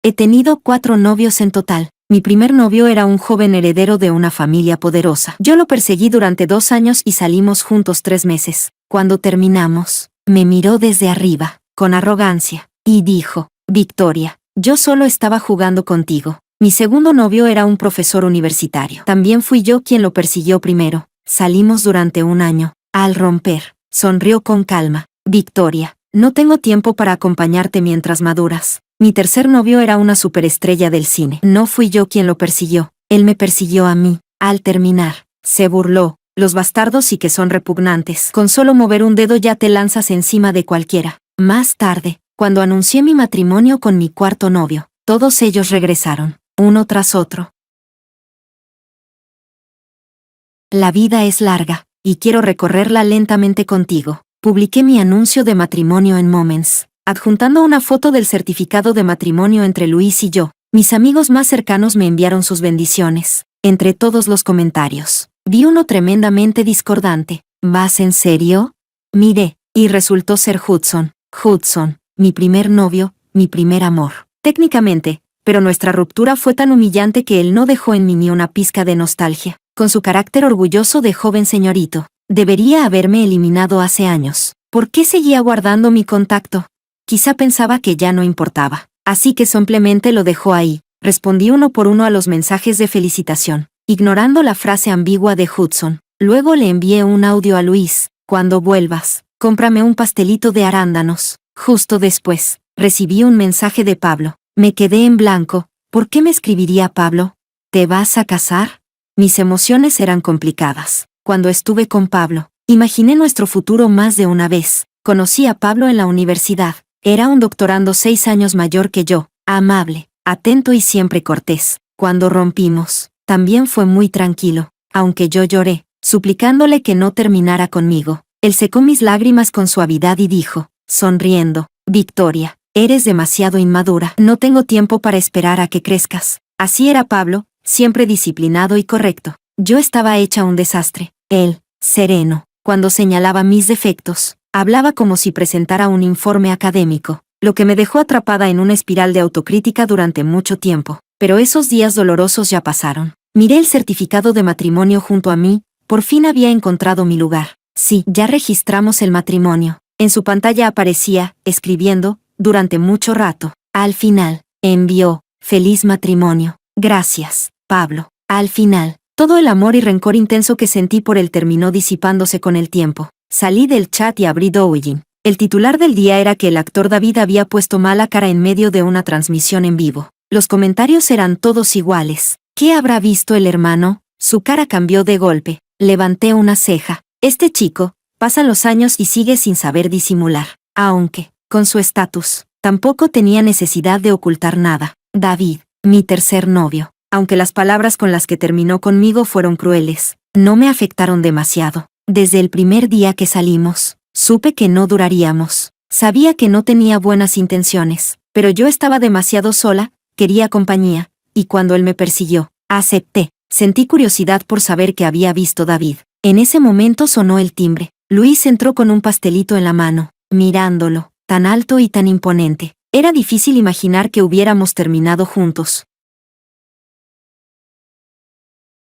He tenido 4 novios en total. Mi primer novio era un joven heredero de una familia poderosa. Yo lo perseguí durante 2 años y salimos juntos 3 meses. Cuando terminamos, me miró desde arriba, con arrogancia, y dijo: Victoria, yo solo estaba jugando contigo. Mi segundo novio era un profesor universitario. También fui yo quien lo persiguió primero. Salimos durante 1 año. Al romper, sonrió con calma. Victoria, no tengo tiempo para acompañarte mientras maduras. Mi tercer novio era una superestrella del cine. No fui yo quien lo persiguió, él me persiguió a mí. Al terminar, se burló. Los bastardos sí que son repugnantes. Con solo mover un dedo ya te lanzas encima de cualquiera. Más tarde, cuando anuncié mi matrimonio con mi cuarto novio, todos ellos regresaron, uno tras otro. La vida es larga, y quiero recorrerla lentamente contigo. Publiqué mi anuncio de matrimonio en Moments, adjuntando una foto del certificado de matrimonio entre Luis y yo. Mis amigos más cercanos me enviaron sus bendiciones. Entre todos los comentarios, vi uno tremendamente discordante. ¿Vas en serio? Miré, y resultó ser Hudson. Hudson, mi primer novio, mi primer amor. Técnicamente, pero nuestra ruptura fue tan humillante que él no dejó en mí ni una pizca de nostalgia. Con su carácter orgulloso de joven señorito, debería haberme eliminado hace años. ¿Por qué seguía guardando mi contacto? Quizá pensaba que ya no importaba. Así que simplemente lo dejó ahí. Respondí uno por uno a los mensajes de felicitación, ignorando la frase ambigua de Hudson. Luego le envié un audio a Luis: cuando vuelvas, cómprame un pastelito de arándanos. Justo después, recibí un mensaje de Pablo. Me quedé en blanco. ¿Por qué me escribiría Pablo? ¿Te vas a casar? Mis emociones eran complicadas. Cuando estuve con Pablo, imaginé nuestro futuro más de una vez. Conocí a Pablo en la universidad. Era un doctorando 6 años mayor que yo, amable, atento y siempre cortés. Cuando rompimos, también fue muy tranquilo, aunque yo lloré, suplicándole que no terminara conmigo. Él secó mis lágrimas con suavidad y dijo, sonriendo: Victoria, eres demasiado inmadura. No tengo tiempo para esperar a que crezcas. Así era Pablo, siempre disciplinado y correcto. Yo estaba hecha un desastre. Él, sereno, cuando señalaba mis defectos, hablaba como si presentara un informe académico, lo que me dejó atrapada en una espiral de autocrítica durante mucho tiempo. Pero esos días dolorosos ya pasaron. Miré el certificado de matrimonio junto a mí. Por fin había encontrado mi lugar. Sí, ya registramos el matrimonio. En su pantalla aparecía, escribiendo, durante mucho rato. Al final, envió: feliz matrimonio. Gracias, Pablo. Al final, todo el amor y rencor intenso que sentí por él terminó disipándose con el tiempo. Salí del chat y abrí Douyin. El titular del día era que el actor David había puesto mala cara en medio de una transmisión en vivo. Los comentarios eran todos iguales. ¿Qué habrá visto el hermano? Su cara cambió de golpe. Levanté una ceja. Este chico, pasan los años y sigue sin saber disimular. Aunque, con su estatus, tampoco tenía necesidad de ocultar nada. David, mi tercer novio. Aunque las palabras con las que terminó conmigo fueron crueles, no me afectaron demasiado. Desde el primer día que salimos, supe que no duraríamos. Sabía que no tenía buenas intenciones, pero yo estaba demasiado sola, quería compañía, y cuando él me persiguió, acepté. Sentí curiosidad por saber qué había visto David. En ese momento sonó el timbre. Luis entró con un pastelito en la mano, mirándolo, tan alto y tan imponente. Era difícil imaginar que hubiéramos terminado juntos.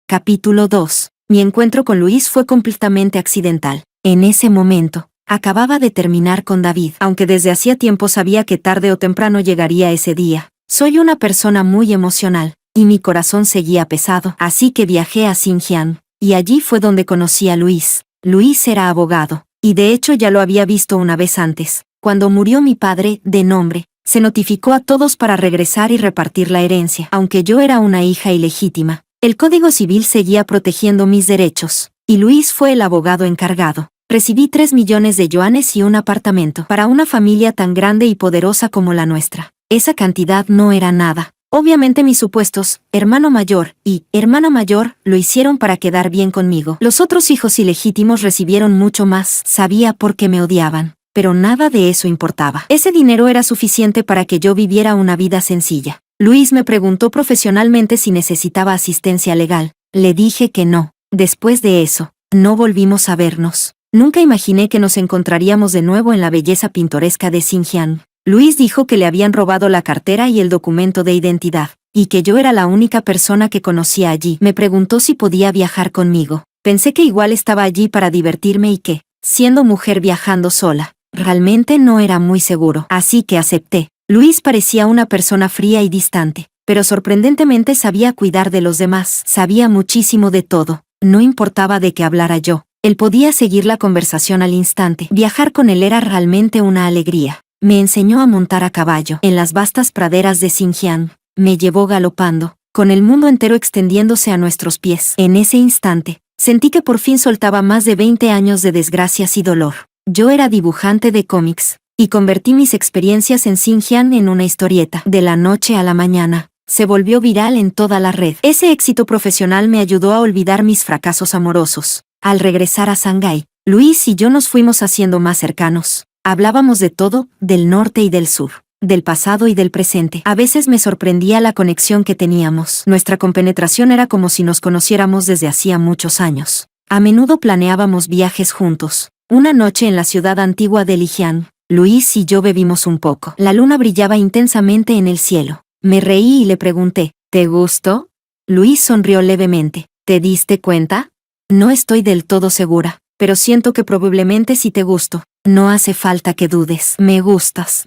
Capítulo 2. Mi encuentro con Luis fue completamente accidental. En ese momento, acababa de terminar con David, aunque desde hacía tiempo sabía que tarde o temprano llegaría ese día. Soy una persona muy emocional, y mi corazón seguía pesado, así que viajé a Xinjiang, y allí fue donde conocí a Luis. Luis era abogado, y de hecho ya lo había visto una vez antes. Cuando murió mi padre, de nombre, se notificó a todos para regresar y repartir la herencia. Aunque yo era una hija ilegítima, el Código Civil seguía protegiendo mis derechos, y Luis fue el abogado encargado. Recibí 3 millones de yuanes y un apartamento para una familia tan grande y poderosa como la nuestra. Esa cantidad no era nada. Obviamente mis supuestos, hermano mayor y hermana mayor, lo hicieron para quedar bien conmigo. Los otros hijos ilegítimos recibieron mucho más. Sabía por qué me odiaban, pero nada de eso importaba. Ese dinero era suficiente para que yo viviera una vida sencilla. Luis me preguntó profesionalmente si necesitaba asistencia legal. Le dije que no. Después de eso, no volvimos a vernos. Nunca imaginé que nos encontraríamos de nuevo en la belleza pintoresca de Xinjiang. Luis dijo que le habían robado la cartera y el documento de identidad, y que yo era la única persona que conocía allí. Me preguntó si podía viajar conmigo. Pensé que igual estaba allí para divertirme y que, siendo mujer viajando sola, realmente no era muy seguro. Así que acepté. Luis parecía una persona fría y distante, pero sorprendentemente sabía cuidar de los demás. Sabía muchísimo de todo. No importaba de qué hablara yo. Él podía seguir la conversación al instante. Viajar con él era realmente una alegría. Me enseñó a montar a caballo en las vastas praderas de Xinjiang. Me llevó galopando, con el mundo entero extendiéndose a nuestros pies. En ese instante, sentí que por fin soltaba más de 20 años de desgracias y dolor. Yo era dibujante de cómics, y convertí mis experiencias en Xinjiang en una historieta. De la noche a la mañana, se volvió viral en toda la red. Ese éxito profesional me ayudó a olvidar mis fracasos amorosos. Al regresar a Shanghái, Luis y yo nos fuimos haciendo más cercanos. Hablábamos de todo, del norte y del sur, del pasado y del presente. A veces me sorprendía la conexión que teníamos. Nuestra compenetración era como si nos conociéramos desde hacía muchos años. A menudo planeábamos viajes juntos. Una noche en la ciudad antigua de Lijiang, Luis y yo bebimos un poco. La luna brillaba intensamente en el cielo. Me reí y le pregunté, ¿te gustó? Luis sonrió levemente. ¿Te diste cuenta? No estoy del todo segura, pero siento que probablemente sí te gusto. No hace falta que dudes. Me gustas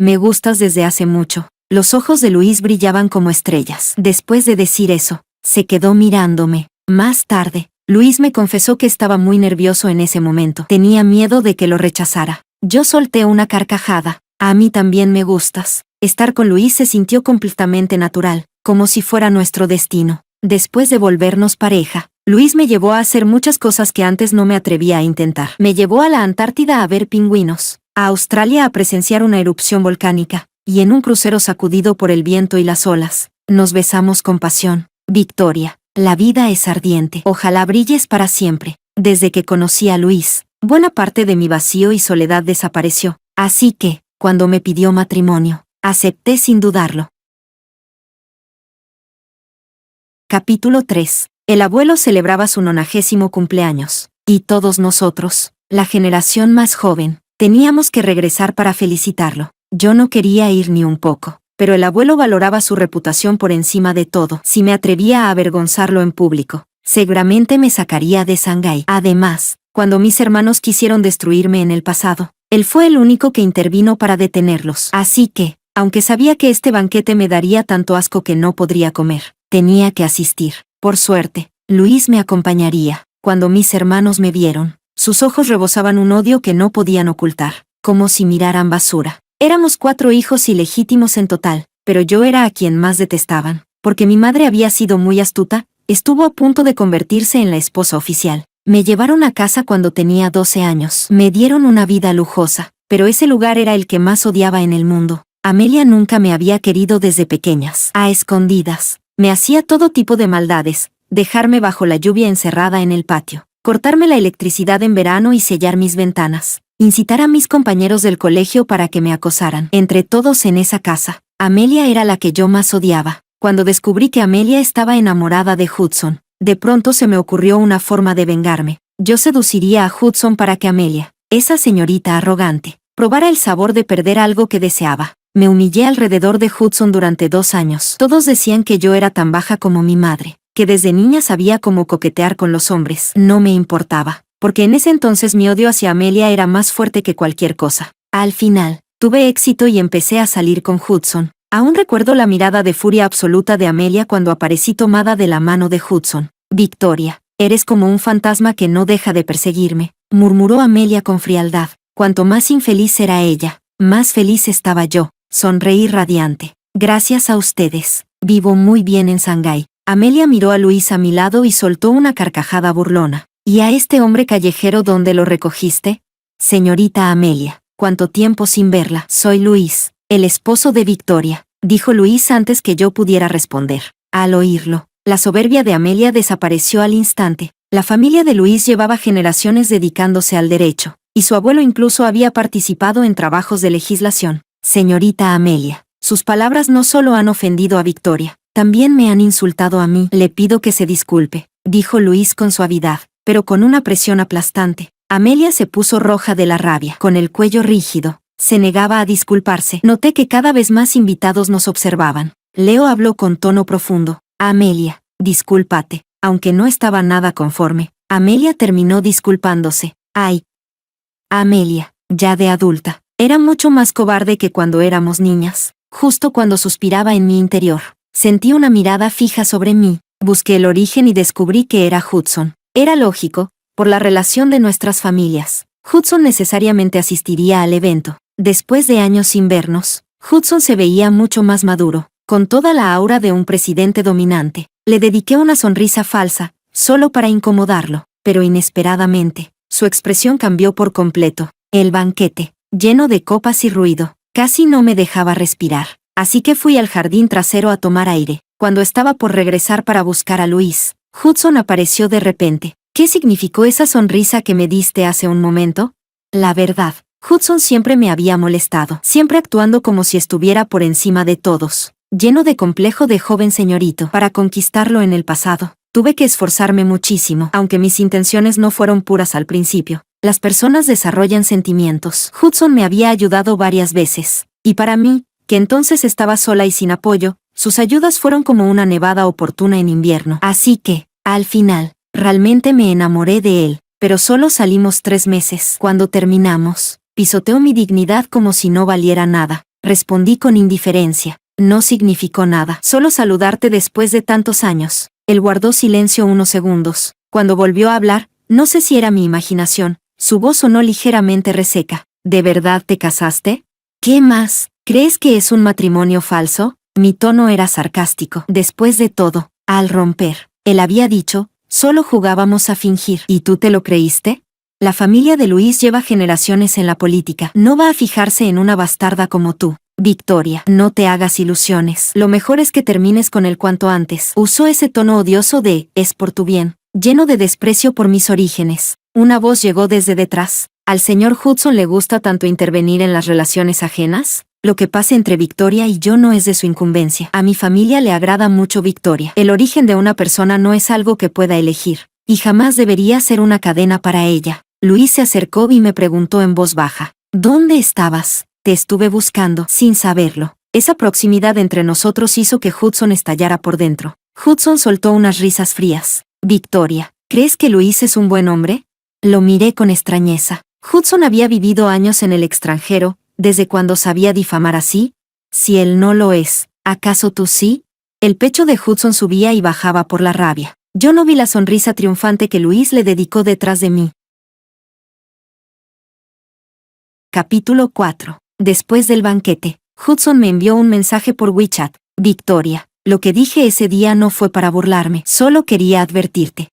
desde hace mucho. Los ojos de Luis brillaban como estrellas. Después de decir eso, se quedó mirándome. Más tarde, Luis me confesó que estaba muy nervioso en ese momento. Tenía miedo de que lo rechazara. Yo solté una carcajada. A mí también me gustas. Estar con Luis se sintió completamente natural, como si fuera nuestro destino. Después de volvernos pareja, Luis me llevó a hacer muchas cosas que antes no me atrevía a intentar. Me llevó a la Antártida a ver pingüinos, a Australia a presenciar una erupción volcánica, y en un crucero sacudido por el viento y las olas, nos besamos con pasión. Victoria, la vida es ardiente. Ojalá brilles para siempre. Desde que conocí a Luis, buena parte de mi vacío y soledad desapareció. Así que, cuando me pidió matrimonio, acepté sin dudarlo. Capítulo 3. El abuelo celebraba su 90º cumpleaños, y todos nosotros, la generación más joven, teníamos que regresar para felicitarlo. Yo no quería ir ni un poco, pero el abuelo valoraba su reputación por encima de todo. Si me atrevía a avergonzarlo en público, seguramente me sacaría de Shanghái. Además, cuando mis hermanos quisieron destruirme en el pasado, él fue el único que intervino para detenerlos. Así que, aunque sabía que este banquete me daría tanto asco que no podría comer, tenía que asistir. Por suerte, Luis me acompañaría. Cuando mis hermanos me vieron, sus ojos rebosaban un odio que no podían ocultar, como si miraran basura. Éramos 4 hijos ilegítimos en total, pero yo era a quien más detestaban, porque mi madre había sido muy astuta, estuvo a punto de convertirse en la esposa oficial. Me llevaron a casa cuando tenía 12 años. Me dieron una vida lujosa, pero ese lugar era el que más odiaba en el mundo. Amelia nunca me había querido desde pequeñas. A escondidas, me hacía todo tipo de maldades, dejarme bajo la lluvia encerrada en el patio, cortarme la electricidad en verano y sellar mis ventanas, incitar a mis compañeros del colegio para que me acosaran. Entre todos en esa casa, Amelia era la que yo más odiaba. Cuando descubrí que Amelia estaba enamorada de Hudson, de pronto se me ocurrió una forma de vengarme. Yo seduciría a Hudson para que Amelia, esa señorita arrogante, probara el sabor de perder algo que deseaba. Me humillé alrededor de Hudson durante 2 años. Todos decían que yo era tan baja como mi madre, que desde niña sabía cómo coquetear con los hombres. No me importaba, porque en ese entonces mi odio hacia Amelia era más fuerte que cualquier cosa. Al final, tuve éxito y empecé a salir con Hudson. Aún recuerdo la mirada de furia absoluta de Amelia cuando aparecí tomada de la mano de Hudson. Victoria, eres como un fantasma que no deja de perseguirme, murmuró Amelia con frialdad. Cuanto más infeliz era ella, más feliz estaba yo. Sonreí radiante. Gracias a ustedes, vivo muy bien en Shanghái. Amelia miró a Luis a mi lado y soltó una carcajada burlona. ¿Y a este hombre callejero dónde lo recogiste? Señorita Amelia, ¿cuánto tiempo sin verla? Soy Luis, el esposo de Victoria, dijo Luis antes que yo pudiera responder. Al oírlo, la soberbia de Amelia desapareció al instante. La familia de Luis llevaba generaciones dedicándose al derecho, y su abuelo incluso había participado en trabajos de legislación. Señorita Amelia, sus palabras no solo han ofendido a Victoria, también me han insultado a mí. Le pido que se disculpe, dijo Luis con suavidad, pero con una presión aplastante. Amelia se puso roja de la rabia, con el cuello rígido. Se negaba a disculparse. Noté que cada vez más invitados nos observaban. Leo habló con tono profundo. Amelia, discúlpate. Aunque no estaba nada conforme, Amelia terminó disculpándose. Ay. Amelia, ya de adulta, era mucho más cobarde que cuando éramos niñas. Justo cuando suspiraba en mi interior, sentí una mirada fija sobre mí. Busqué el origen y descubrí que era Hudson. Era lógico, por la relación de nuestras familias. Hudson necesariamente asistiría al evento. Después de años sin vernos, Hudson se veía mucho más maduro, con toda la aura de un presidente dominante. Le dediqué una sonrisa falsa, solo para incomodarlo, pero inesperadamente, su expresión cambió por completo. El banquete, lleno de copas y ruido, casi no me dejaba respirar. Así que fui al jardín trasero a tomar aire. Cuando estaba por regresar para buscar a Luis, Hudson apareció de repente. ¿Qué significó esa sonrisa que me diste hace un momento? La verdad, Hudson siempre me había molestado, siempre actuando como si estuviera por encima de todos, lleno de complejo de joven señorito. Para conquistarlo en el pasado, tuve que esforzarme muchísimo, aunque mis intenciones no fueron puras al principio. Las personas desarrollan sentimientos. Hudson me había ayudado varias veces, y para mí, que entonces estaba sola y sin apoyo, sus ayudas fueron como una nevada oportuna en invierno. Así que, al final, realmente me enamoré de él, pero solo salimos 3 meses. Cuando terminamos, pisoteó mi dignidad como si no valiera nada. Respondí con indiferencia. No significó nada. Solo saludarte después de tantos años. Él guardó silencio unos segundos. Cuando volvió a hablar, no sé si era mi imaginación, su voz sonó ligeramente reseca. ¿De verdad te casaste? ¿Qué más? ¿Crees que es un matrimonio falso? Mi tono era sarcástico. Después de todo, al romper, él había dicho, solo jugábamos a fingir. ¿Y tú te lo creíste? La familia de Luis lleva generaciones en la política. No va a fijarse en una bastarda como tú. Victoria, no te hagas ilusiones. Lo mejor es que termines con él cuanto antes. Usó ese tono odioso de, es por tu bien, lleno de desprecio por mis orígenes. Una voz llegó desde detrás. ¿Al señor Hudson le gusta tanto intervenir en las relaciones ajenas? Lo que pase entre Victoria y yo no es de su incumbencia. A mi familia le agrada mucho Victoria. El origen de una persona no es algo que pueda elegir, y jamás debería ser una cadena para ella. Luis se acercó y me preguntó en voz baja. ¿Dónde estabas? Te estuve buscando, sin saberlo. Esa proximidad entre nosotros hizo que Hudson estallara por dentro. Hudson soltó unas risas frías. Victoria, ¿crees que Luis es un buen hombre? Lo miré con extrañeza. Hudson había vivido años en el extranjero, ¿desde cuando sabía difamar así? Si él no lo es, ¿acaso tú sí? El pecho de Hudson subía y bajaba por la rabia. Yo no vi la sonrisa triunfante que Luis le dedicó detrás de mí. Capítulo 4. Después del banquete, Hudson me envió un mensaje por WeChat. Victoria, lo que dije ese día no fue para burlarme, solo quería advertirte.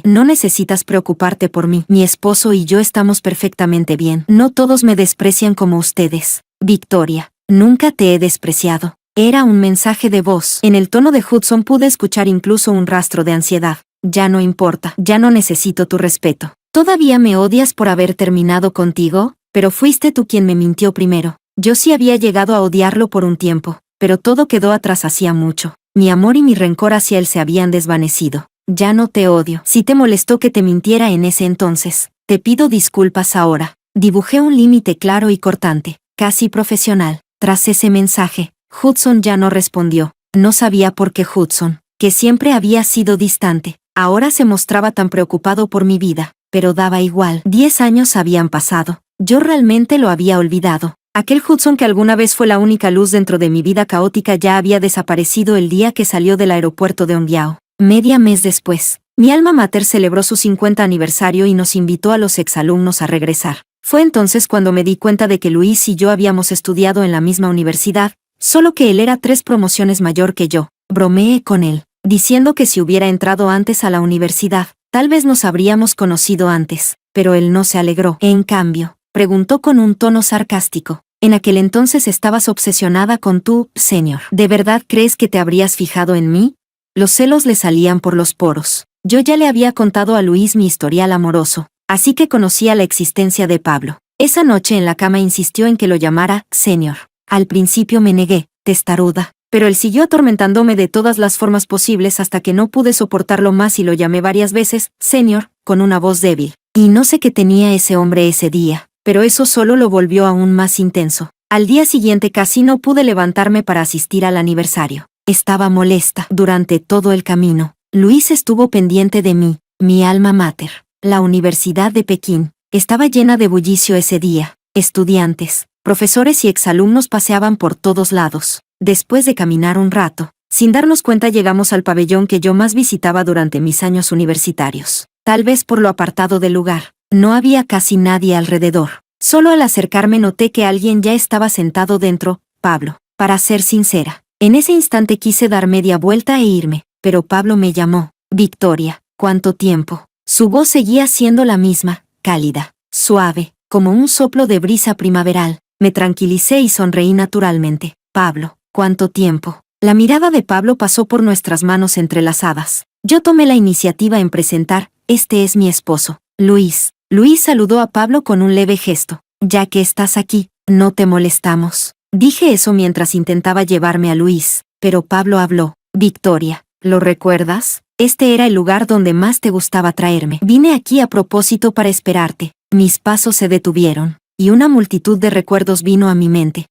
No necesitas preocuparte por mí. Mi esposo y yo estamos perfectamente bien. No todos me desprecian como ustedes. Victoria, nunca te he despreciado. Era un mensaje de voz. En el tono de Hudson pude escuchar incluso un rastro de ansiedad. Ya no importa, ya no necesito tu respeto. ¿Todavía me odias por haber terminado contigo? Pero fuiste tú quien me mintió primero. Yo sí había llegado a odiarlo por un tiempo, pero todo quedó atrás hacía mucho. Mi amor y mi rencor hacia él se habían desvanecido. Ya no te odio. Si te molestó que te mintiera en ese entonces, te pido disculpas ahora. Dibujé un límite claro y cortante, casi profesional. Tras ese mensaje, Hudson ya no respondió. No sabía por qué Hudson, que siempre había sido distante, ahora se mostraba tan preocupado por mi vida, pero daba igual. 10 años habían pasado. Yo realmente lo había olvidado. Aquel Hudson que alguna vez fue la única luz dentro de mi vida caótica ya había desaparecido el día que salió del aeropuerto de Ongyao. Media mes después, mi alma mater celebró su 50 aniversario y nos invitó a los exalumnos a regresar. Fue entonces cuando me di cuenta de que Luis y yo habíamos estudiado en la misma universidad, solo que él era 3 promociones mayor que yo. Bromeé con él, diciendo que si hubiera entrado antes a la universidad, tal vez nos habríamos conocido antes, pero él no se alegró. En cambio, preguntó con un tono sarcástico. En aquel entonces estabas obsesionada con tú, señor. ¿De verdad crees que te habrías fijado en mí? Los celos le salían por los poros. Yo ya le había contado a Luis mi historial amoroso, así que conocía la existencia de Pablo. Esa noche en la cama insistió en que lo llamara señor. Al principio me negué, testaruda, pero él siguió atormentándome de todas las formas posibles hasta que no pude soportarlo más y lo llamé varias veces, señor, con una voz débil. Y no sé qué tenía ese hombre ese día. pero eso solo lo volvió aún más intenso. Al día siguiente casi no pude levantarme para asistir al aniversario. Estaba molesta. Durante todo el camino, Luis estuvo pendiente de mí, mi alma mater. La Universidad de Pekín estaba llena de bullicio ese día. Estudiantes, profesores y exalumnos paseaban por todos lados. Después de caminar un rato, sin darnos cuenta llegamos al pabellón que yo más visitaba durante mis años universitarios. Tal vez por lo apartado del lugar, no había casi nadie alrededor. Solo al acercarme noté que alguien ya estaba sentado dentro, Pablo. Para ser sincera, en ese instante quise dar media vuelta e irme, pero Pablo me llamó. Victoria, ¿cuánto tiempo? Su voz seguía siendo la misma, cálida, suave, como un soplo de brisa primaveral. Me tranquilicé y sonreí naturalmente. Pablo, ¿cuánto tiempo? La mirada de Pablo pasó por nuestras manos entrelazadas. Yo tomé la iniciativa en presentar, este es mi esposo, Luis. Luis saludó a Pablo con un leve gesto. Ya que estás aquí, no te molestamos. Dije eso mientras intentaba llevarme a Luis, pero Pablo habló. Victoria, ¿lo recuerdas? Este era el lugar donde más te gustaba traerme. Vine aquí a propósito para esperarte. Mis pasos se detuvieron, y una multitud de recuerdos vino a mi mente.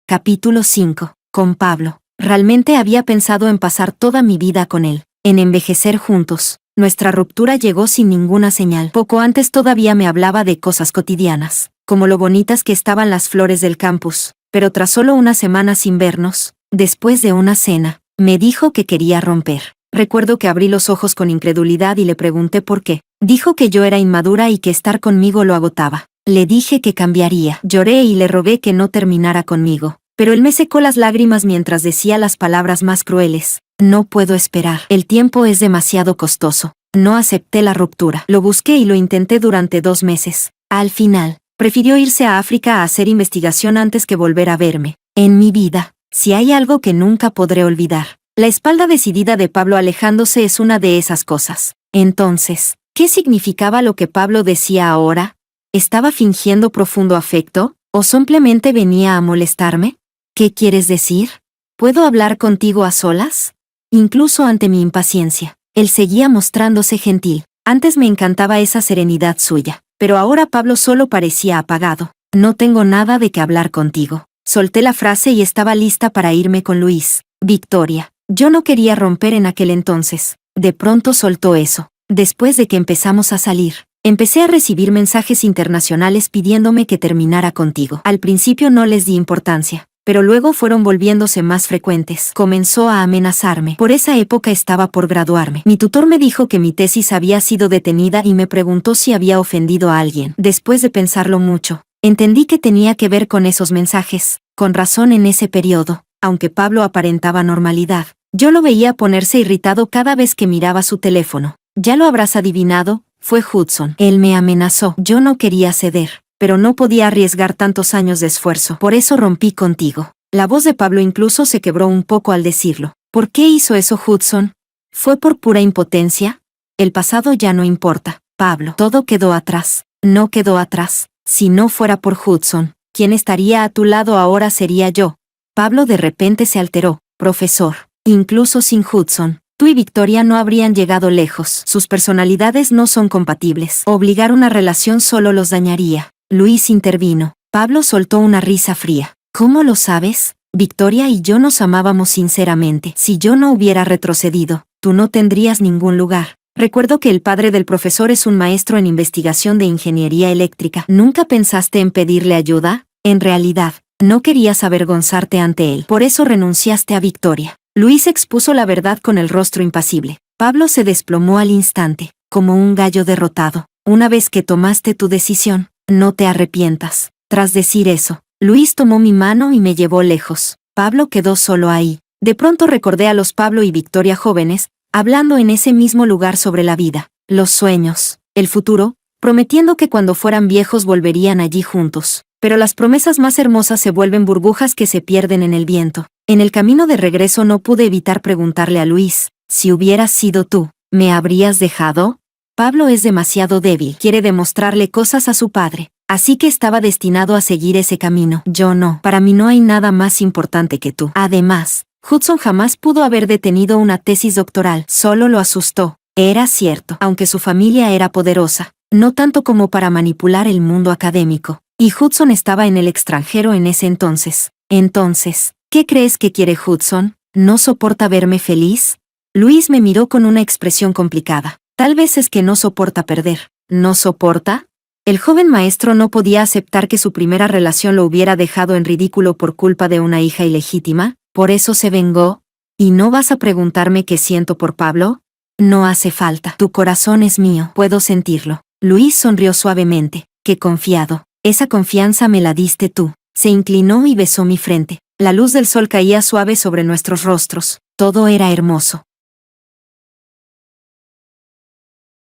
Capítulo 5. Con Pablo. Realmente había pensado en pasar toda mi vida con él, en envejecer juntos. Nuestra ruptura llegó sin ninguna señal. Poco antes todavía me hablaba de cosas cotidianas, como lo bonitas que estaban las flores del campus, pero tras solo una semana sin vernos, después de una cena, me dijo que quería romper. Recuerdo que abrí los ojos con incredulidad y le pregunté por qué. Dijo que yo era inmadura y que estar conmigo lo agotaba. Le dije que cambiaría. Lloré y le rogué que no terminara conmigo, pero él me secó las lágrimas mientras decía las palabras más crueles. No puedo esperar. El tiempo es demasiado costoso. No acepté la ruptura. Lo busqué y lo intenté durante 2 meses. Al final, prefirió irse a África a hacer investigación antes que volver a verme. En mi vida, si hay algo que nunca podré olvidar, la espalda decidida de Pablo alejándose es una de esas cosas. Entonces, ¿qué significaba lo que Pablo decía ahora? ¿Estaba fingiendo profundo afecto? ¿O simplemente venía a molestarme? ¿Qué quieres decir? ¿Puedo hablar contigo a solas? Incluso ante mi impaciencia, él seguía mostrándose gentil. Antes me encantaba esa serenidad suya, pero ahora Pablo solo parecía apagado. No tengo nada de qué hablar contigo. Solté la frase y estaba lista para irme con Luis. Victoria, yo no quería romper en aquel entonces. De pronto soltó eso. Después de que empezamos a salir, empecé a recibir mensajes internacionales pidiéndome que terminara contigo. Al principio no les di importancia, pero luego fueron volviéndose más frecuentes. Comenzó a amenazarme. Por esa época estaba por graduarme. Mi tutor me dijo que mi tesis había sido detenida y me preguntó si había ofendido a alguien. Después de pensarlo mucho, entendí que tenía que ver con esos mensajes. Con razón en ese periodo, aunque Pablo aparentaba normalidad, yo lo veía ponerse irritado cada vez que miraba su teléfono. Ya lo habrás adivinado, fue Hudson. Él me amenazó. Yo no quería ceder, pero no podía arriesgar tantos años de esfuerzo. Por eso rompí contigo. La voz de Pablo incluso se quebró un poco al decirlo. ¿Por qué hizo eso Hudson? ¿Fue por pura impotencia? El pasado ya no importa, Pablo. Todo quedó atrás. No quedó atrás. Si no fuera por Hudson, quien estaría a tu lado ahora sería yo. Pablo de repente se alteró. Profesor, incluso sin Hudson, tú y Victoria no habrían llegado lejos. Sus personalidades no son compatibles. Obligar una relación solo los dañaría. Luis intervino. Pablo soltó una risa fría. ¿Cómo lo sabes? Victoria y yo nos amábamos sinceramente. Si yo no hubiera retrocedido, tú no tendrías ningún lugar. Recuerdo que el padre del profesor es un maestro en investigación de ingeniería eléctrica. ¿Nunca pensaste en pedirle ayuda? En realidad, no querías avergonzarte ante él. Por eso renunciaste a Victoria. Luis expuso la verdad con el rostro impasible. Pablo se desplomó al instante, como un gallo derrotado. Una vez que tomaste tu decisión, no te arrepientas. Tras decir eso, Luis tomó mi mano y me llevó lejos. Pablo quedó solo ahí. De pronto recordé a los Pablo y Victoria jóvenes, hablando en ese mismo lugar sobre la vida, los sueños, el futuro, prometiendo que cuando fueran viejos volverían allí juntos. Pero las promesas más hermosas se vuelven burbujas que se pierden en el viento. En el camino de regreso no pude evitar preguntarle a Luis, si hubieras sido tú, ¿me habrías dejado? Pablo es demasiado débil, quiere demostrarle cosas a su padre, así que estaba destinado a seguir ese camino. Yo no, para mí no hay nada más importante que tú. Además, Hudson jamás pudo haber detenido una tesis doctoral, solo lo asustó. Era cierto, aunque su familia era poderosa, no tanto como para manipular el mundo académico. Y Hudson estaba en el extranjero en ese entonces. Entonces, ¿qué crees que quiere Hudson? ¿No soporta verme feliz? Luis me miró con una expresión complicada. Tal vez es que no soporta perder. ¿No soporta? El joven maestro no podía aceptar que su primera relación lo hubiera dejado en ridículo por culpa de una hija ilegítima, por eso se vengó. ¿Y no vas a preguntarme qué siento por Pablo? No hace falta. Tu corazón es mío. Puedo sentirlo. Luis sonrió suavemente. Qué confiado. Esa confianza me la diste tú. Se inclinó y besó mi frente. La luz del sol caía suave sobre nuestros rostros. Todo era hermoso.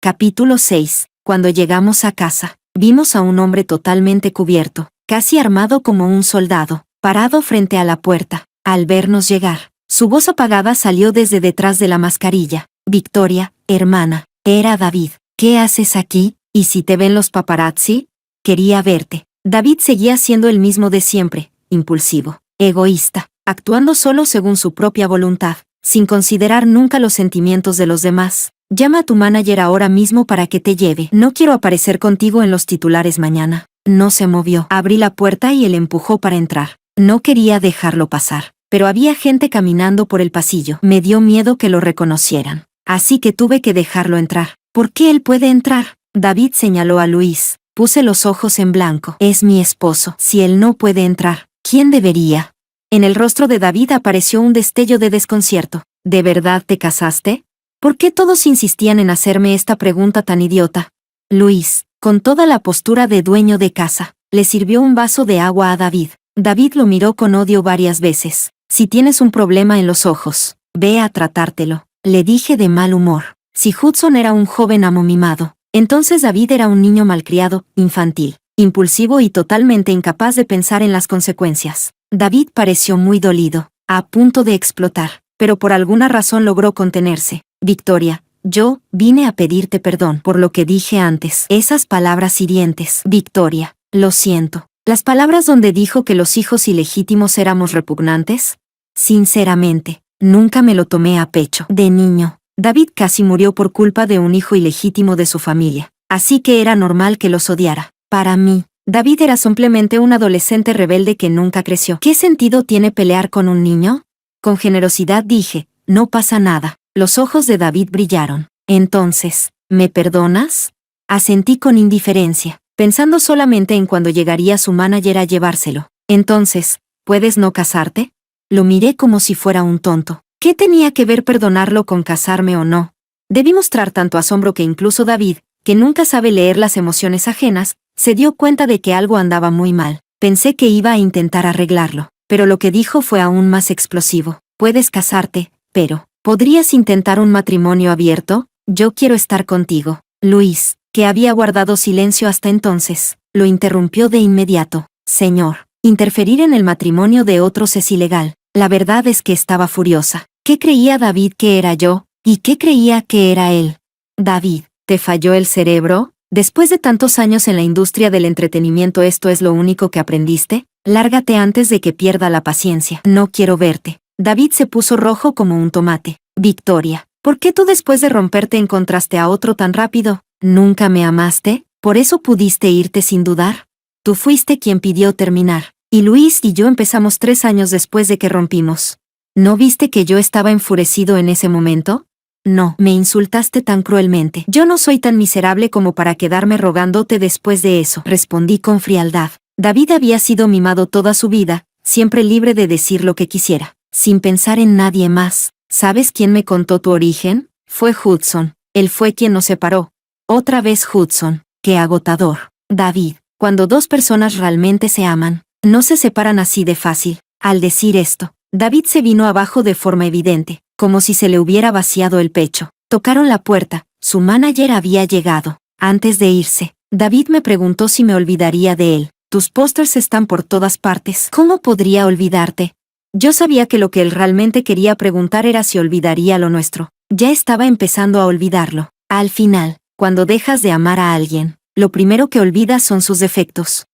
Capítulo 6. Cuando llegamos a casa, vimos a un hombre totalmente cubierto, casi armado como un soldado, parado frente a la puerta. Al vernos llegar, su voz apagada salió desde detrás de la mascarilla. Victoria, hermana, era David. ¿Qué haces aquí? ¿Y si te ven los paparazzi? Quería verte. David seguía siendo el mismo de siempre, impulsivo, egoísta, actuando solo según su propia voluntad, sin considerar nunca los sentimientos de los demás. Llama a tu manager ahora mismo para que te lleve. No quiero aparecer contigo en los titulares mañana. No se movió. Abrí la puerta y él empujó para entrar. No quería dejarlo pasar, pero había gente caminando por el pasillo. Me dio miedo que lo reconocieran. Así que tuve que dejarlo entrar. ¿Por qué él puede entrar? David señaló a Luis. Puse los ojos en blanco. Es mi esposo. Si él no puede entrar, ¿quién debería? En el rostro de David apareció un destello de desconcierto. ¿De verdad te casaste? ¿Por qué todos insistían en hacerme esta pregunta tan idiota? Luis, con toda la postura de dueño de casa, le sirvió un vaso de agua a David. David lo miró con odio varias veces. Si tienes un problema en los ojos, ve a tratártelo, le dije de mal humor. Si Hudson era un joven amo mimado, entonces David era un niño malcriado, infantil, impulsivo y totalmente incapaz de pensar en las consecuencias. David pareció muy dolido, a punto de explotar, pero por alguna razón logró contenerse. Victoria, yo vine a pedirte perdón por lo que dije antes. Esas palabras hirientes. Victoria, lo siento. ¿Las palabras donde dijo que los hijos ilegítimos éramos repugnantes? Sinceramente, nunca me lo tomé a pecho. De niño, David casi murió por culpa de un hijo ilegítimo de su familia, así que era normal que los odiara. Para mí, David era simplemente un adolescente rebelde que nunca creció. ¿Qué sentido tiene pelear con un niño? Con generosidad dije, no pasa nada. Los ojos de David brillaron. Entonces, ¿me perdonas? Asentí con indiferencia, pensando solamente en cuando llegaría su manager a llevárselo. Entonces, ¿puedes no casarte? Lo miré como si fuera un tonto. ¿Qué tenía que ver perdonarlo con casarme o no? Debí mostrar tanto asombro que incluso David, que nunca sabe leer las emociones ajenas, se dio cuenta de que algo andaba muy mal. Pensé que iba a intentar arreglarlo, pero lo que dijo fue aún más explosivo. Puedes casarte, pero ¿podrías intentar un matrimonio abierto? Yo quiero estar contigo. Luis, que había guardado silencio hasta entonces, lo interrumpió de inmediato. Señor, interferir en el matrimonio de otros es ilegal. La verdad es que estaba furiosa. ¿Qué creía David que era yo? ¿Y qué creía que era él? David, ¿te falló el cerebro? Después de tantos años en la industria del entretenimiento, ¿esto es lo único que aprendiste? Lárgate antes de que pierda la paciencia. No quiero verte. David se puso rojo como un tomate. Victoria, ¿por qué tú después de romperte encontraste a otro tan rápido? ¿Nunca me amaste? ¿Por eso pudiste irte sin dudar? Tú fuiste quien pidió terminar. Y Luis y yo empezamos 3 años después de que rompimos. ¿No viste que yo estaba enfurecido en ese momento? No, me insultaste tan cruelmente. Yo no soy tan miserable como para quedarme rogándote después de eso, respondí con frialdad. David había sido mimado toda su vida, siempre libre de decir lo que quisiera, sin pensar en nadie más. ¿Sabes quién me contó tu origen? Fue Hudson. Él fue quien nos separó. Otra vez Hudson. Qué agotador. David, cuando 2 personas realmente se aman, no se separan así de fácil. Al decir esto, David se vino abajo de forma evidente, como si se le hubiera vaciado el pecho. Tocaron la puerta. Su manager había llegado. Antes de irse, David me preguntó si me olvidaría de él. Tus pósters están por todas partes. ¿Cómo podría olvidarte? Yo sabía que lo que él realmente quería preguntar era si olvidaría lo nuestro. Ya estaba empezando a olvidarlo. Al final, cuando dejas de amar a alguien, lo primero que olvidas son sus defectos.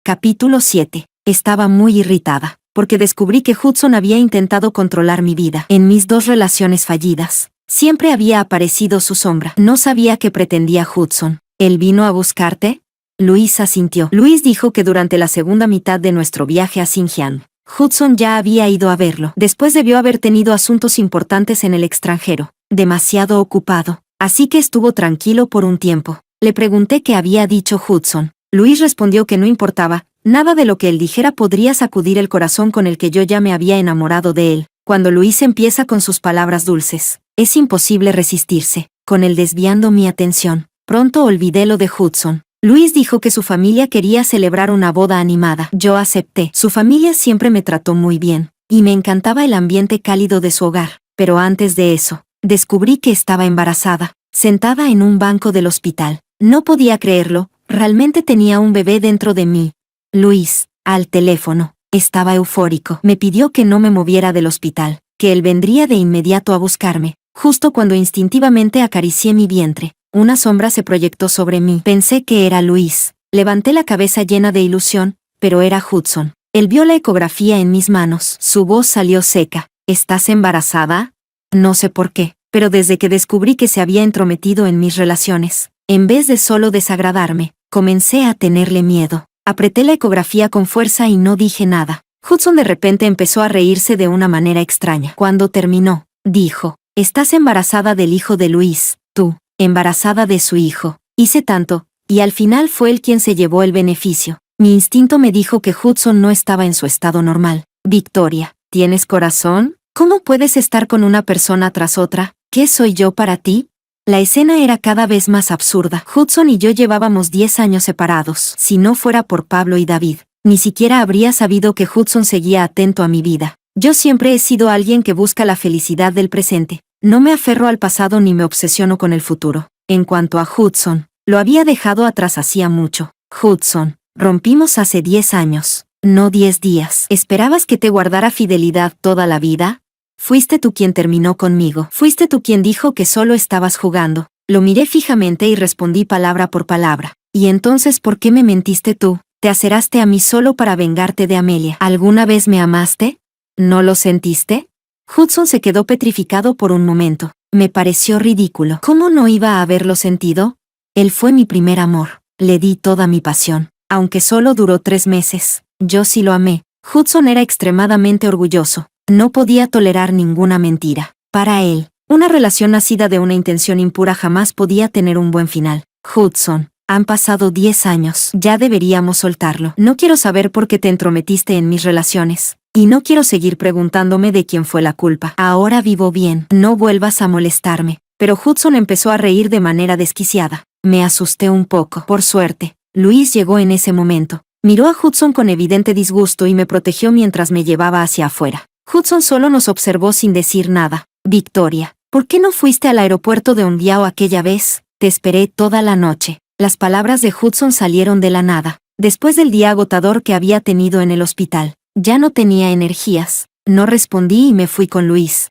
Capítulo 7. Estaba muy irritada, porque descubrí que Hudson había intentado controlar mi vida. En mis 2 relaciones fallidas, Siempre había aparecido su sombra. No sabía qué pretendía Hudson. ¿Él vino a buscarte? Luis asintió. Luis dijo que durante la segunda mitad de nuestro viaje a Xinjiang, Hudson ya había ido a verlo. Después debió haber tenido asuntos importantes en el extranjero. Demasiado ocupado. Así que estuvo tranquilo por un tiempo. Le pregunté qué había dicho Hudson. Luis respondió que no importaba, nada de lo que él dijera podría sacudir el corazón con el que yo ya me había enamorado de él. Cuando Luis empieza con sus palabras dulces, es imposible resistirse. Con él desviando mi atención, pronto olvidé lo de Hudson. Luis dijo que su familia quería celebrar una boda animada. Yo acepté. Su familia siempre me trató muy bien, y me encantaba el ambiente cálido de su hogar. Pero antes de eso, descubrí que estaba embarazada, sentada en un banco del hospital. No podía creerlo, realmente tenía un bebé dentro de mí. Luis, al teléfono, estaba eufórico. Me pidió que no me moviera del hospital, que él vendría de inmediato a buscarme. Justo cuando instintivamente acaricié mi vientre, una sombra se proyectó sobre mí. Pensé que era Luis. Levanté la cabeza llena de ilusión, pero era Hudson. Él vio la ecografía en mis manos. Su voz salió seca. ¿Estás embarazada? No sé por qué, pero desde que descubrí que se había entrometido en mis relaciones, en vez de solo desagradarme, comencé a tenerle miedo. Apreté la ecografía con fuerza y no dije nada. Hudson de repente empezó a reírse de una manera extraña. Cuando terminó, dijo, «Estás embarazada del hijo de Luis, tú, embarazada de su hijo». Hice tanto, y al final fue él quien se llevó el beneficio. Mi instinto me dijo que Hudson no estaba en su estado normal. «Victoria, ¿tienes corazón? ¿Cómo puedes estar con una persona tras otra? ¿Qué soy yo para ti?» La escena era cada vez más absurda. Hudson y yo llevábamos 10 años separados. Si no fuera por Pablo y David, ni siquiera habría sabido que Hudson seguía atento a mi vida. Yo siempre he sido alguien que busca la felicidad del presente. No me aferro al pasado ni me obsesiono con el futuro. En cuanto a Hudson, lo había dejado atrás hacía mucho. Hudson, rompimos hace 10 años, no 10 días. ¿Esperabas que te guardara fidelidad toda la vida? Fuiste tú quien terminó conmigo. Fuiste tú quien dijo que solo estabas jugando. Lo miré fijamente y respondí palabra por palabra. ¿Y entonces por qué me mentiste tú? Te aceraste a mí solo para vengarte de Amelia. ¿Alguna vez me amaste? ¿No lo sentiste? Hudson se quedó petrificado por un momento. Me pareció ridículo. ¿Cómo no iba a haberlo sentido? Él fue mi primer amor. Le di toda mi pasión. Aunque solo duró 3 meses, yo sí lo amé. Hudson era extremadamente orgulloso. No podía tolerar ninguna mentira. Para él, una relación nacida de una intención impura jamás podía tener un buen final. Hudson, han pasado 10 años. Ya deberíamos soltarlo. No quiero saber por qué te entrometiste en mis relaciones. Y no quiero seguir preguntándome de quién fue la culpa. Ahora vivo bien. No vuelvas a molestarme. Pero Hudson empezó a reír de manera desquiciada. Me asusté un poco. Por suerte, Luis llegó en ese momento. Miró a Hudson con evidente disgusto y me protegió mientras me llevaba hacia afuera. Hudson solo nos observó sin decir nada. «Victoria, ¿por qué no fuiste al aeropuerto de Hundiao aquella vez? Te esperé toda la noche». Las palabras de Hudson salieron de la nada. Después del día agotador que había tenido en el hospital, ya no tenía energías. No respondí y me fui con Luis.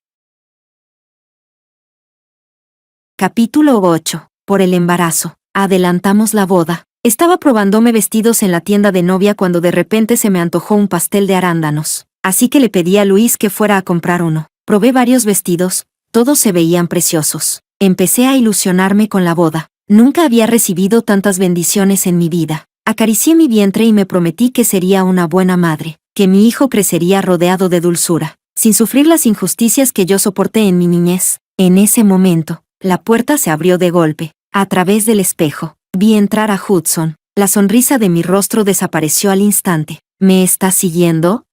Capítulo 8. Por el embarazo. Adelantamos la boda. Estaba probándome vestidos en la tienda de novia cuando de repente se me antojó un pastel de arándanos. Así que le pedí a Luis que fuera a comprar uno. Probé varios vestidos, todos se veían preciosos. Empecé a ilusionarme con la boda. Nunca había recibido tantas bendiciones en mi vida. Acaricié mi vientre y me prometí que sería una buena madre, que mi hijo crecería rodeado de dulzura, sin sufrir las injusticias que yo soporté en mi niñez. En ese momento, la puerta se abrió de golpe. A través del espejo, vi entrar a Hudson. La sonrisa de mi rostro desapareció al instante. ¿Me estás siguiendo?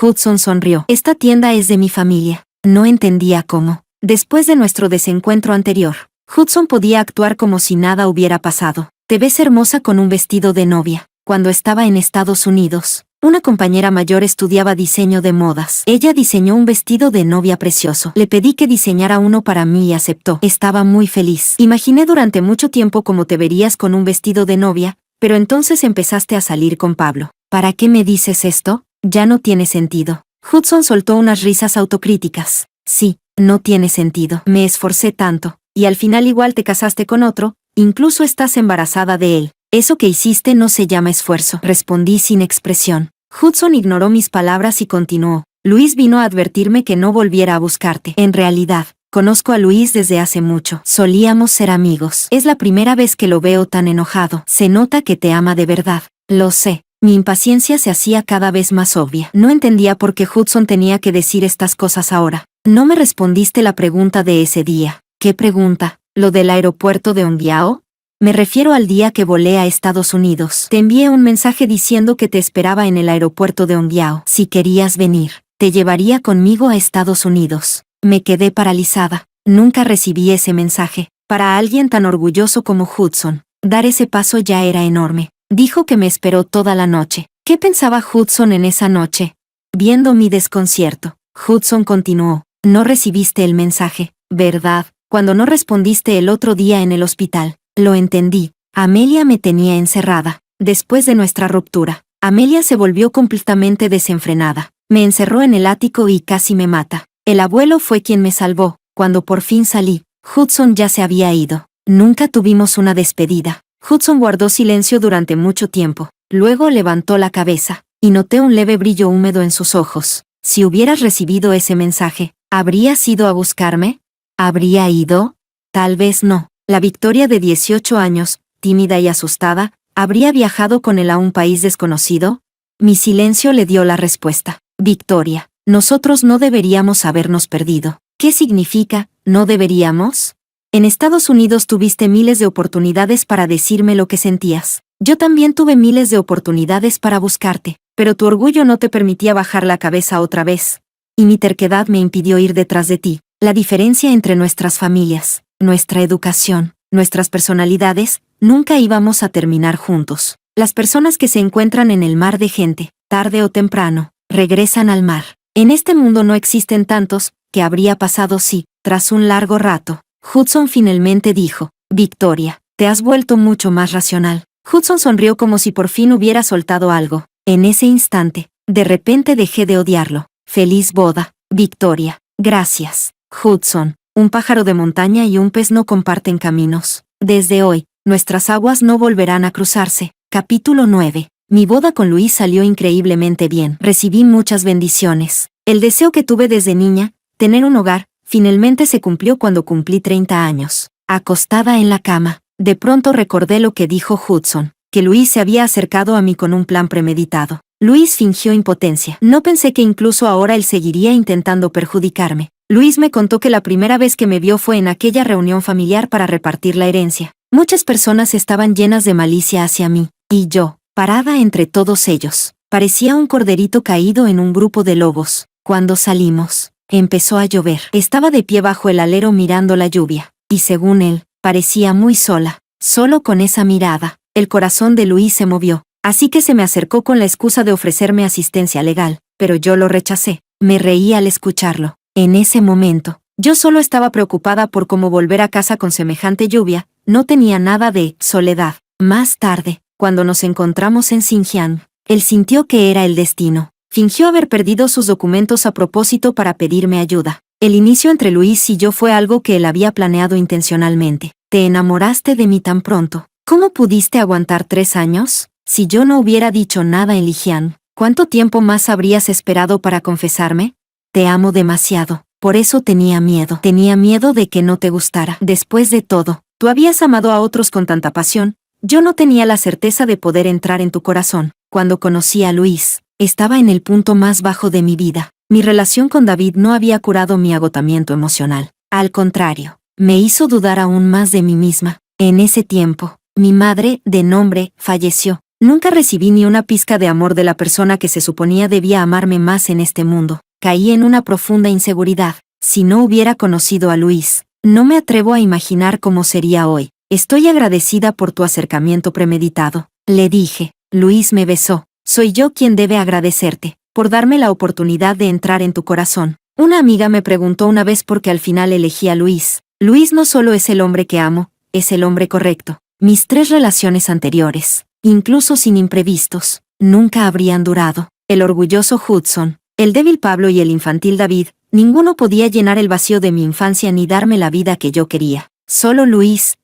Hudson sonrió. Esta tienda es de mi familia. No entendía cómo. Después de nuestro desencuentro anterior, Hudson podía actuar como si nada hubiera pasado. Te ves hermosa con un vestido de novia. Cuando estaba en Estados Unidos, una compañera mayor estudiaba diseño de modas. Ella diseñó un vestido de novia precioso. Le pedí que diseñara uno para mí y aceptó. Estaba muy feliz. Imaginé durante mucho tiempo cómo te verías con un vestido de novia, pero entonces empezaste a salir con Pablo. ¿Para qué me dices esto? Ya no tiene sentido. Hudson soltó unas risas autocríticas. Sí, no tiene sentido. Me esforcé tanto, y al final igual te casaste con otro, incluso estás embarazada de él. Eso que hiciste no se llama esfuerzo. Respondí sin expresión. Hudson ignoró mis palabras y continuó. Luis vino a advertirme que no volviera a buscarte. En realidad, Conozco a Luis desde hace mucho. Solíamos ser amigos. Es la primera vez que lo veo tan enojado. Se nota que te ama de verdad. Lo sé. Mi impaciencia se hacía cada vez más obvia. No entendía por qué Hudson tenía que decir estas cosas ahora. No me respondiste la pregunta de ese día. ¿Qué pregunta? ¿Lo del aeropuerto de Ongyao? Me refiero al día que volé a Estados Unidos. Te envié un mensaje diciendo que te esperaba en el aeropuerto de Ongyao. Si querías venir, te llevaría conmigo a Estados Unidos. Me quedé paralizada. Nunca recibí ese mensaje. Para alguien tan orgulloso como Hudson, dar ese paso ya era enorme. Dijo que me esperó toda la noche. ¿Qué pensaba Hudson en esa noche? Viendo mi desconcierto, Hudson continuó. No recibiste el mensaje, ¿verdad? Cuando no respondiste el otro día en el hospital. Lo entendí. Amelia me tenía encerrada. Después de nuestra ruptura, Amelia se volvió completamente desenfrenada. Me encerró en el ático y casi me mata. El abuelo fue quien me salvó. Cuando por fin salí, Hudson ya se había ido. Nunca tuvimos una despedida. Hudson guardó silencio durante mucho tiempo. Luego levantó la cabeza, y noté un leve brillo húmedo en sus ojos. Si hubieras recibido ese mensaje, ¿habrías ido a buscarme? ¿Habría ido? Tal vez no. La Victoria de 18 años, tímida y asustada, ¿habría viajado con él a un país desconocido? Mi silencio le dio la respuesta. Victoria, nosotros no deberíamos habernos perdido. ¿Qué significa, no deberíamos? En Estados Unidos tuviste miles de oportunidades para decirme lo que sentías. Yo también tuve miles de oportunidades para buscarte, pero tu orgullo no te permitía bajar la cabeza otra vez. Y mi terquedad me impidió ir detrás de ti. La diferencia entre nuestras familias, nuestra educación, nuestras personalidades, nunca íbamos a terminar juntos. Las personas que se encuentran en el mar de gente, tarde o temprano, regresan al mar. En este mundo no existen tantos. ¿Qué habría pasado si, tras un largo rato, Hudson finalmente dijo, Victoria, te has vuelto mucho más racional? Hudson sonrió como si por fin hubiera soltado algo. En ese instante, de repente dejé de odiarlo. Feliz boda, Victoria. Gracias, Hudson. Un pájaro de montaña y un pez no comparten caminos. Desde hoy, nuestras aguas no volverán a cruzarse. Capítulo 9. Mi boda con Luis salió increíblemente bien. Recibí muchas bendiciones. El deseo que tuve desde niña, tener un hogar, finalmente se cumplió cuando cumplí 30 años. Acostada en la cama, de pronto recordé lo que dijo Hudson, que Luis se había acercado a mí con un plan premeditado. Luis fingió impotencia. No pensé que incluso ahora él seguiría intentando perjudicarme. Luis me contó que la primera vez que me vio fue en aquella reunión familiar para repartir la herencia. Muchas personas estaban llenas de malicia hacia mí, y yo, parada entre todos ellos, parecía un corderito caído en un grupo de lobos. Cuando salimos, empezó a llover. Estaba de pie bajo el alero mirando la lluvia, y según él, parecía muy sola. Solo con esa mirada, el corazón de Luis se movió. Así que se me acercó con la excusa de ofrecerme asistencia legal, pero yo lo rechacé. Me reí al escucharlo. En ese momento, yo solo estaba preocupada por cómo volver a casa con semejante lluvia. No tenía nada de soledad. Más tarde, cuando nos encontramos en Xinjiang, él sintió que era el destino. Fingió haber perdido sus documentos a propósito para pedirme ayuda. El inicio entre Luis y yo fue algo que él había planeado intencionalmente. ¿Te enamoraste de mí tan pronto? ¿Cómo pudiste aguantar 3 años? Si yo no hubiera dicho nada en Lijian, ¿cuánto tiempo más habrías esperado para confesarme? Te amo demasiado. Por eso tenía miedo. Tenía miedo de que no te gustara. Después de todo, tú habías amado a otros con tanta pasión. Yo no tenía la certeza de poder entrar en tu corazón. Cuando conocí a Luis, estaba en el punto más bajo de mi vida. Mi relación con David no había curado mi agotamiento emocional. Al contrario, me hizo dudar aún más de mí misma. En ese tiempo, mi madre, de nombre, falleció. Nunca recibí ni una pizca de amor de la persona que se suponía debía amarme más en este mundo. Caí en una profunda inseguridad. Si no hubiera conocido a Luis, no me atrevo a imaginar cómo sería hoy. Estoy agradecida por tu acercamiento premeditado, le dije. Luis me besó. Soy yo quien debe agradecerte, por darme la oportunidad de entrar en tu corazón. Una amiga me preguntó una vez por qué al final elegí a Luis. Luis no solo es el hombre que amo, es el hombre correcto. Mis 3 relaciones anteriores, incluso sin imprevistos, nunca habrían durado. El orgulloso Hudson, el débil Pablo y el infantil David, ninguno podía llenar el vacío de mi infancia ni darme la vida que yo quería. Solo Luis,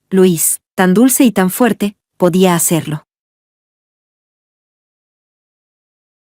tan dulce y tan fuerte, podía hacerlo.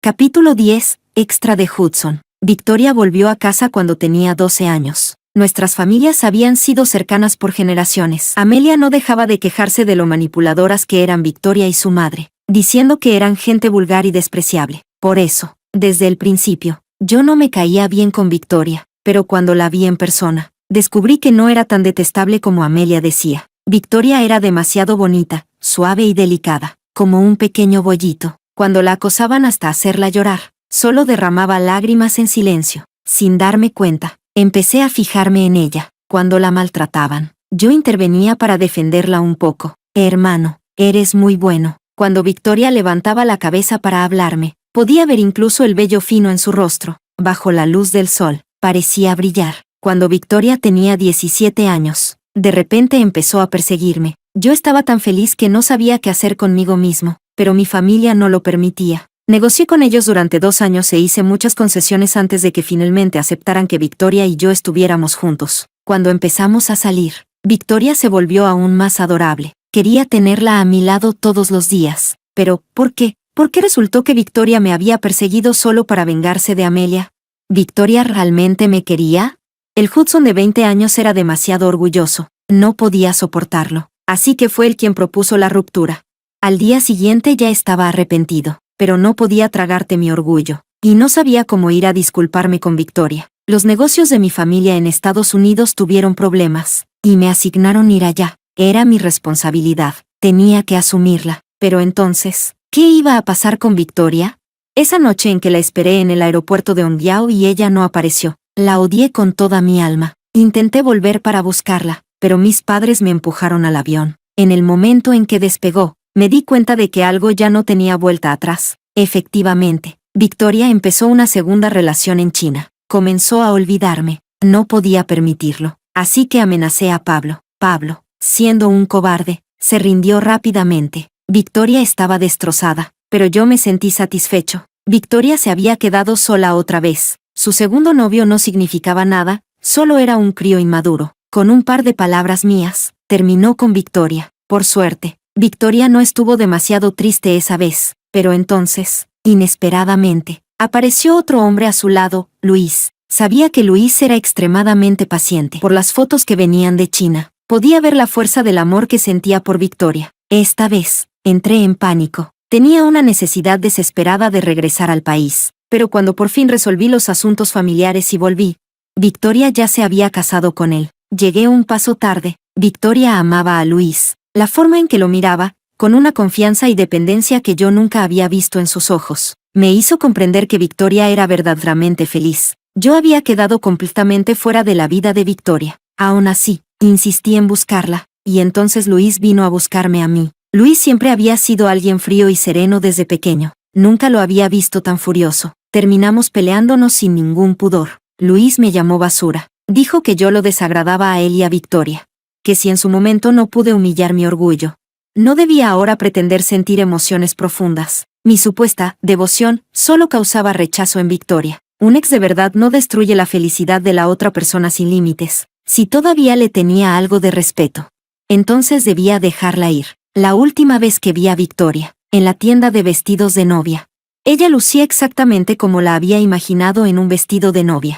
Capítulo 10. Extra de Hudson. Victoria volvió a casa cuando tenía 12 años. Nuestras familias habían sido cercanas por generaciones. Amelia no dejaba de quejarse de lo manipuladoras que eran Victoria y su madre, diciendo que eran gente vulgar y despreciable. Por eso, desde el principio, yo no me caía bien con Victoria, pero cuando la vi en persona, descubrí que no era tan detestable como Amelia decía. Victoria era demasiado bonita, suave y delicada, como un pequeño bollito. Cuando la acosaban hasta hacerla llorar, solo derramaba lágrimas en silencio. Sin darme cuenta, empecé a fijarme en ella. Cuando la maltrataban, yo intervenía para defenderla un poco. Hermano, eres muy bueno. Cuando Victoria levantaba la cabeza para hablarme, podía ver incluso el vello fino en su rostro. Bajo la luz del sol, parecía brillar. Cuando Victoria tenía 17 años, de repente empezó a perseguirme. Yo estaba tan feliz que no sabía qué hacer conmigo mismo, pero mi familia no lo permitía. Negocié con ellos durante 2 años e hice muchas concesiones antes de que finalmente aceptaran que Victoria y yo estuviéramos juntos. Cuando empezamos a salir, Victoria se volvió aún más adorable. Quería tenerla a mi lado todos los días. Pero, ¿por qué? ¿Por qué resultó que Victoria me había perseguido solo para vengarse de Amelia? ¿Victoria realmente me quería? El Hudson de 20 años era demasiado orgulloso. No podía soportarlo. Así que fue él quien propuso la ruptura. Al día siguiente ya estaba arrepentido, pero no podía tragarte mi orgullo, y no sabía cómo ir a disculparme con Victoria. Los negocios de mi familia en Estados Unidos tuvieron problemas, y me asignaron ir allá. Era mi responsabilidad, tenía que asumirla. Pero entonces, ¿qué iba a pasar con Victoria? Esa noche en que la esperé en el aeropuerto de Ongyao y ella no apareció, la odié con toda mi alma. Intenté volver para buscarla, pero mis padres me empujaron al avión. En el momento en que despegó, me di cuenta de que algo ya no tenía vuelta atrás. Efectivamente, Victoria empezó una segunda relación en China. Comenzó a olvidarme. No podía permitirlo. Así que amenacé a Pablo. Pablo, siendo un cobarde, se rindió rápidamente. Victoria estaba destrozada, pero yo me sentí satisfecho. Victoria se había quedado sola otra vez. Su segundo novio no significaba nada, solo era un crío inmaduro. Con un par de palabras mías, terminó con Victoria. Por suerte, Victoria no estuvo demasiado triste esa vez, pero entonces, inesperadamente, apareció otro hombre a su lado, Luis. Sabía que Luis era extremadamente paciente. Por las fotos que venían de China, podía ver la fuerza del amor que sentía por Victoria. Esta vez, entré en pánico. Tenía una necesidad desesperada de regresar al país, pero cuando por fin resolví los asuntos familiares y volví, Victoria ya se había casado con él. Llegué un paso tarde. Victoria amaba a Luis. La forma en que lo miraba, con una confianza y dependencia que yo nunca había visto en sus ojos, me hizo comprender que Victoria era verdaderamente feliz. Yo había quedado completamente fuera de la vida de Victoria. Aún así, insistí en buscarla, y entonces Luis vino a buscarme a mí. Luis siempre había sido alguien frío y sereno desde pequeño. Nunca lo había visto tan furioso. Terminamos peleándonos sin ningún pudor. Luis me llamó basura. Dijo que yo lo desagradaba a él y a Victoria. Que si en su momento no pude humillar mi orgullo, no debía ahora pretender sentir emociones profundas. Mi supuesta devoción solo causaba rechazo en Victoria. Un ex de verdad no destruye la felicidad de la otra persona sin límites. Si todavía le tenía algo de respeto, entonces debía dejarla ir. La última vez que vi a Victoria, en la tienda de vestidos de novia, ella lucía exactamente como la había imaginado en un vestido de novia.